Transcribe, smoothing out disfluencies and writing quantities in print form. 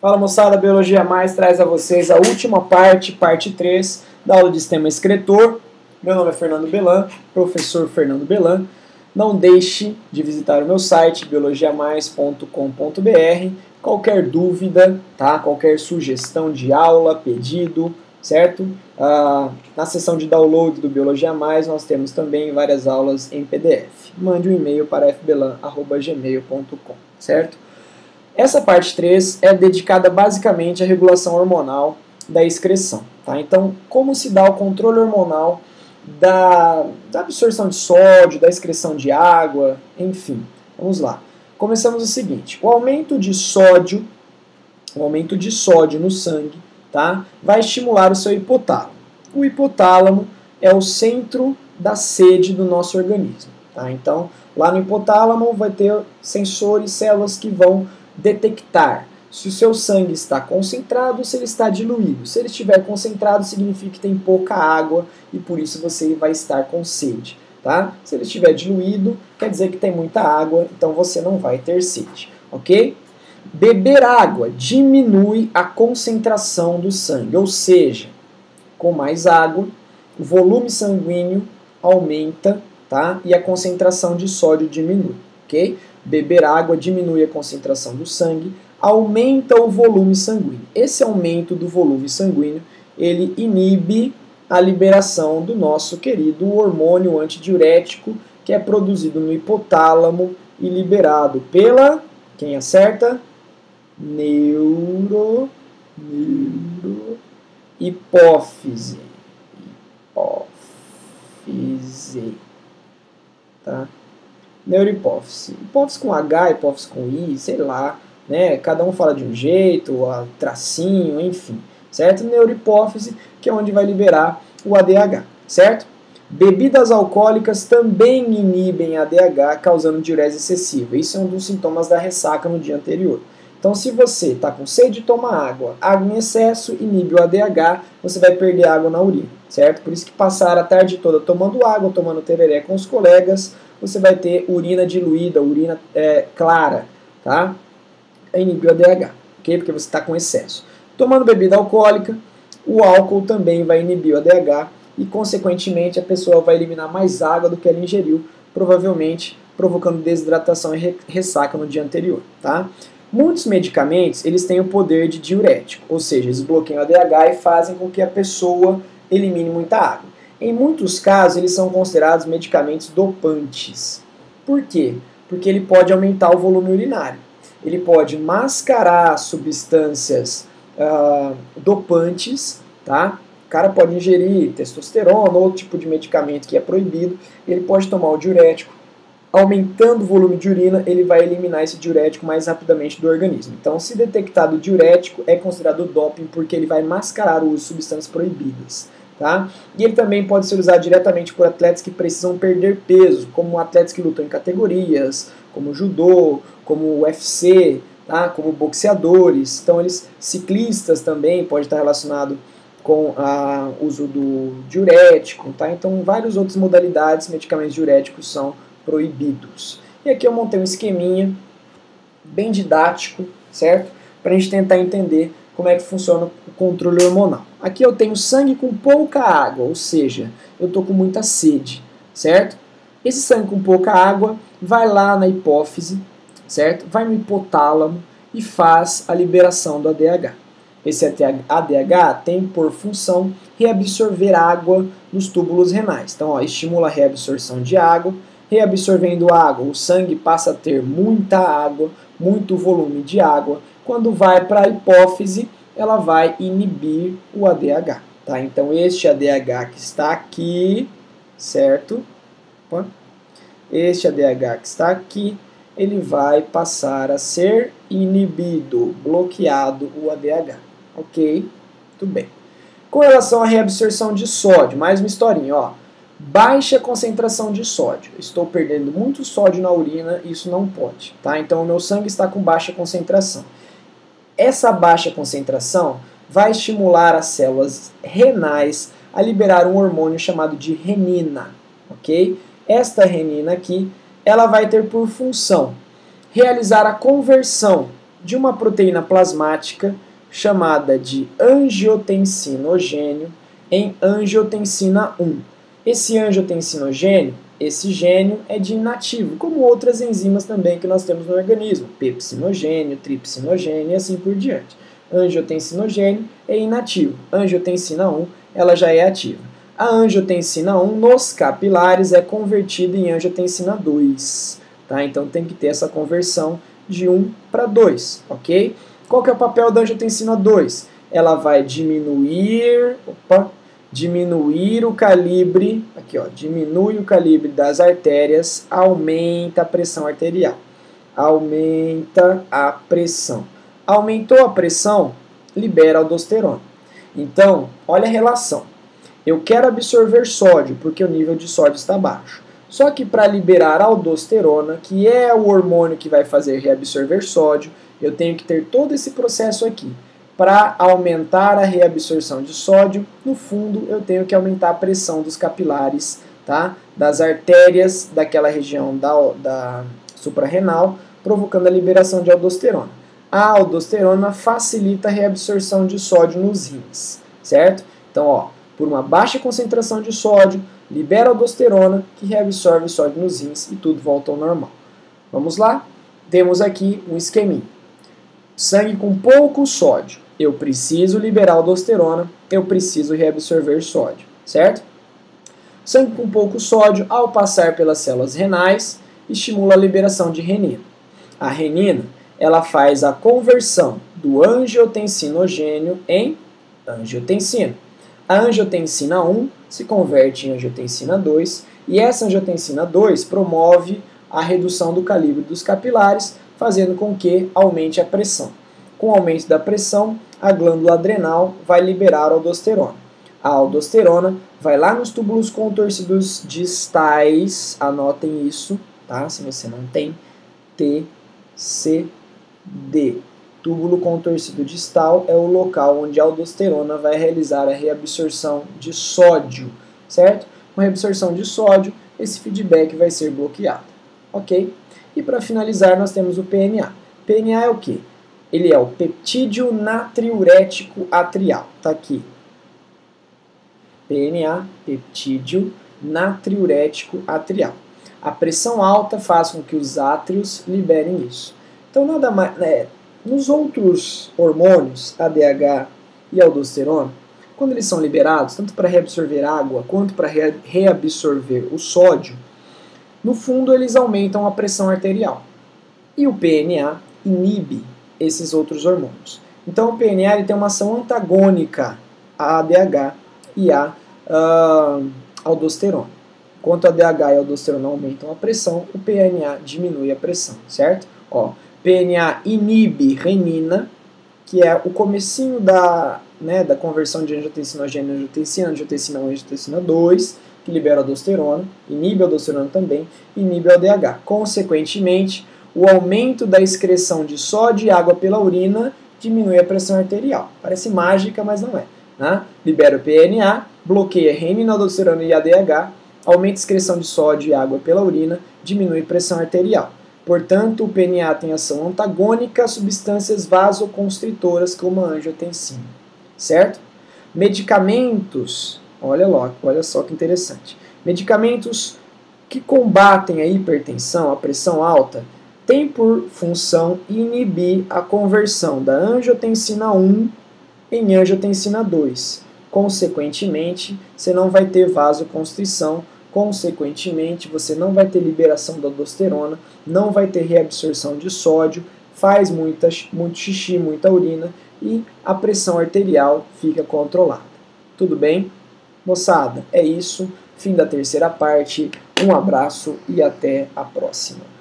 Fala moçada, Biologia Mais traz a vocês a última parte 3, da aula de Sistema Excretor. Meu nome é Fernando Belan, professor Fernando Belan. Não deixe de visitar o meu site, biologiamais.com.br. Qualquer dúvida, tá? Qualquer sugestão de aula, pedido, certo? Na seção de download do Biologia Mais, nós temos também várias aulas em PDF. Mande um e-mail para fbelan@gmail.com, certo? Essa parte 3 é dedicada basicamente à regulação hormonal da excreção. Tá? Então, como se dá o controle hormonal da absorção de sódio, da excreção de água, enfim. Vamos lá. Começamos o seguinte: o aumento de sódio no sangue, tá, vai estimular o seu hipotálamo. O hipotálamo é o centro da sede do nosso organismo. Tá? Então, lá no hipotálamo vai ter sensores, células que vão detectar se o seu sangue está concentrado ou se ele está diluído. Se ele estiver concentrado, significa que tem pouca água e por isso você vai estar com sede. Tá? Se ele estiver diluído, quer dizer que tem muita água, então você não vai ter sede. Ok? Beber água diminui a concentração do sangue, ou seja, com mais água, o volume sanguíneo aumenta, tá? E a concentração de sódio diminui. Ok? Beber água diminui a concentração do sangue, aumenta o volume sanguíneo. Esse aumento do volume sanguíneo, ele inibe a liberação do nosso querido hormônio antidiurético, que é produzido no hipotálamo e liberado pela, quem acerta? Hipófise. Tá? Neurohipófise. Hipófise com H, hipófise com I, sei lá, né? Cada um fala de um jeito, tracinho, enfim, certo? Neurohipófise, que é onde vai liberar o ADH, certo? Bebidas alcoólicas também inibem ADH, causando diurese excessiva. Isso é um dos sintomas da ressaca no dia anterior. Então, se você está com sede, toma água. Água em excesso inibe o ADH, você vai perder água na urina, certo? Por isso que passar a tarde toda tomando água, tomando tereré com os colegas, você vai ter urina diluída, urina clara, tá? Inibir o ADH, ok? Porque você está com excesso. Tomando bebida alcoólica, o álcool também vai inibir o ADH e, consequentemente, a pessoa vai eliminar mais água do que ela ingeriu, provavelmente provocando desidratação e ressaca no dia anterior, tá? Muitos medicamentos, eles têm o poder de diurético, ou seja, eles bloqueiam o ADH e fazem com que a pessoa elimine muita água. Em muitos casos, eles são considerados medicamentos dopantes. Por quê? Porque ele pode aumentar o volume urinário. Ele pode mascarar substâncias dopantes, tá? O cara pode ingerir testosterona ou outro tipo de medicamento que é proibido. Ele pode tomar o diurético. Aumentando o volume de urina, ele vai eliminar esse diurético mais rapidamente do organismo. Então, se detectado diurético, é considerado doping porque ele vai mascarar o uso de substâncias proibidas. Tá? E ele também pode ser usado diretamente por atletas que precisam perder peso, como atletas que lutam em categorias, como judô, como UFC, tá? Como boxeadores. Então, ciclistas também pode estar relacionado com o uso do diurético. Tá? Então, várias outras modalidades, medicamentos diuréticos são proibidos. E aqui eu montei um esqueminha bem didático, certo? Para a gente tentar entender como é que funciona o controle hormonal. Aqui eu tenho sangue com pouca água, ou seja, eu estou com muita sede, certo? Esse sangue com pouca água vai lá na hipófise, certo? Vai no hipotálamo e faz a liberação do ADH. Esse ADH tem por função reabsorver água nos túbulos renais. Então, estimula a reabsorção de água. Reabsorvendo água, o sangue passa a ter muita água, muito volume de água. Quando vai para a hipófise, ela vai inibir o ADH. Tá? Então, este ADH que está aqui, certo? Este ADH que está aqui, ele vai passar a ser inibido, bloqueado o ADH. Ok? Tudo bem. Com relação à reabsorção de sódio, mais uma historinha, ó. Baixa concentração de sódio. Estou perdendo muito sódio na urina, isso não pode. Tá? Então, o meu sangue está com baixa concentração. Essa baixa concentração vai estimular as células renais a liberar um hormônio chamado de renina. Ok? Esta renina aqui, ela vai ter por função realizar a conversão de uma proteína plasmática chamada de angiotensinogênio em angiotensina 1. Esse angiotensinogênio, esse gênio é de inativo, como outras enzimas também que nós temos no organismo, pepsinogênio, tripsinogênio e assim por diante. Angiotensinogênio é inativo, angiotensina 1 ela já é ativa. A angiotensina 1 nos capilares é convertida em angiotensina 2, tá? Então tem que ter essa conversão de 1 para 2, ok? Qual que é o papel da angiotensina 2? Ela vai diminuir o calibre, aqui ó, diminui o calibre das artérias, aumenta a pressão arterial. Aumenta a pressão. Aumentou a pressão, libera aldosterona. Então, olha a relação. Eu quero absorver sódio, porque o nível de sódio está baixo. Só que para liberar aldosterona, que é o hormônio que vai fazer reabsorver sódio, eu tenho que ter todo esse processo aqui. Para aumentar a reabsorção de sódio, no fundo eu tenho que aumentar a pressão dos capilares, tá? Das artérias daquela região da suprarrenal, provocando a liberação de aldosterona. A aldosterona facilita a reabsorção de sódio nos rins, certo? Então, ó, por uma baixa concentração de sódio, libera aldosterona, que reabsorve o sódio nos rins e tudo volta ao normal. Vamos lá? Temos aqui um esqueminha. Sangue com pouco sódio. Eu preciso liberar aldosterona, eu preciso reabsorver sódio, certo? Sangue com pouco sódio, ao passar pelas células renais, estimula a liberação de renina. A renina, ela faz a conversão do angiotensinogênio em angiotensina. A angiotensina 1 se converte em angiotensina 2 e essa angiotensina 2 promove a redução do calibre dos capilares, fazendo com que aumente a pressão. Com o aumento da pressão, a glândula adrenal vai liberar aldosterona. A aldosterona vai lá nos túbulos contorcidos distais, anotem isso, tá? Se você não tem, TCD. Túbulo contorcido distal é o local onde a aldosterona vai realizar a reabsorção de sódio, certo? Com a reabsorção de sódio, esse feedback vai ser bloqueado, ok? E para finalizar, nós temos o PNA. PNA é o quê? Ele é o peptídeo natriurético atrial. Está aqui. PNA, peptídeo natriurético atrial. A pressão alta faz com que os átrios liberem isso. Então, nada mais, nos outros hormônios, ADH e aldosterona, quando eles são liberados, tanto para reabsorver água quanto para reabsorver o sódio, no fundo eles aumentam a pressão arterial. E o PNA inibe esses outros hormônios. Então o PNA ele tem uma ação antagônica à ADH e à aldosterona. Enquanto a ADH e a aldosterona aumentam a pressão, o PNA diminui a pressão, certo? Ó, PNA inibe renina, que é o comecinho da conversão de angiotensinogênio em angiotensina, angiotensina 1 e angiotensina 2, que libera a aldosterona, inibe a aldosterona também, inibe a ADH. Consequentemente, o aumento da excreção de sódio e água pela urina diminui a pressão arterial. Parece mágica, mas não é. Né? Libera o PNA, bloqueia renina, aldosterona e ADH, aumenta a excreção de sódio e água pela urina, diminui a pressão arterial. Portanto, o PNA tem ação antagônica a substâncias vasoconstritoras como a angiotensina. Certo? Medicamentos, olha só que interessante. Medicamentos que combatem a hipertensão, a pressão alta, tem por função inibir a conversão da angiotensina 1 em angiotensina 2. Consequentemente, você não vai ter vasoconstrição, consequentemente, você não vai ter liberação da aldosterona, não vai ter reabsorção de sódio, faz muito xixi, muita urina e a pressão arterial fica controlada. Tudo bem? Moçada, é isso. Fim da terceira parte. Um abraço e até a próxima.